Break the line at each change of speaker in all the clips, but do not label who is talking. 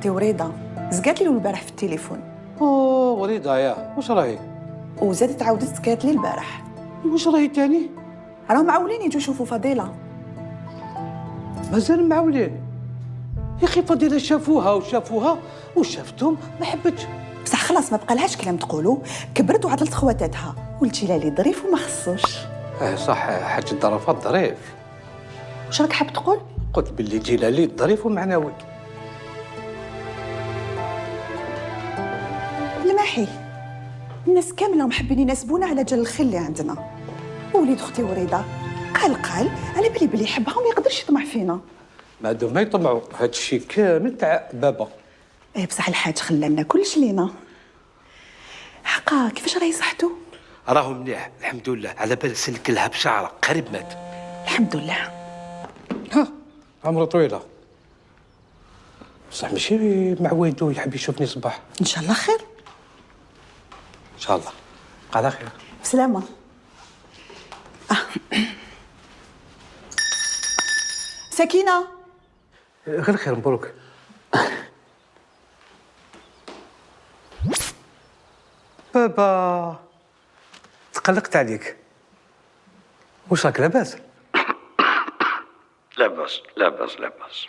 اختي وريضه زقات لي البارح في التليفون.
اوه وريضه يا واش راهي؟
وزادت عاودت زقات لي البارح.
واش راهي تاني؟
راهم معولين يجوا يشوفوا فضيله.
مازال معولين يا اخي. فضيله شافوها وشافتهم ما حبتش.
بصح خلاص ما بقالهاش كلام تقولوا، كبرت وعطلت خواتاتها. والجلالي ظريف وما خصوش.
صح حاج الظرافات ظريف.
واش راك حاب تقول؟
قلت باللي جلالي ظريف ومعنوي.
الماحي الناس كامله محبين يناسبونا على جال الخير اللي عندنا. وليد اختي وريضه قال على بالي يحبها وما يقدرش يطمع فينا.
ما دوم ما يطمعوا هذا الشيء كامل تاع بابا.
ايه بصح الحاج خلانا كلش لينا. حقا كيفاش راهي صحتو؟
راهو مليح الحمد لله. على بال سلك لها بشعره قريب مات.
الحمد لله.
ها عمره طويله بصح ماشي مع والدو يحب يشوفني صباح.
ان شاء الله خير.
ان شاء الله. على خير.
بسلامه. سكينه.
غير خير مبروك. بابا تقلقت عليك. واش راك لاباس؟
لاباس.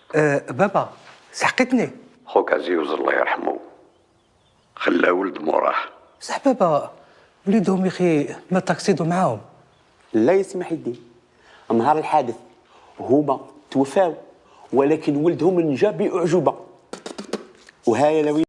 بابا سحقتني.
خوك عزيز الله يرحمه خلى ولد موراه.
صح بابا وليدهم يا اخي ما تاكسيدو معاهم.
لا يا سي محي الدين، نهار الحادث هما توفاو ولكن ولدهم نجا بأعجوبة. وهاي لو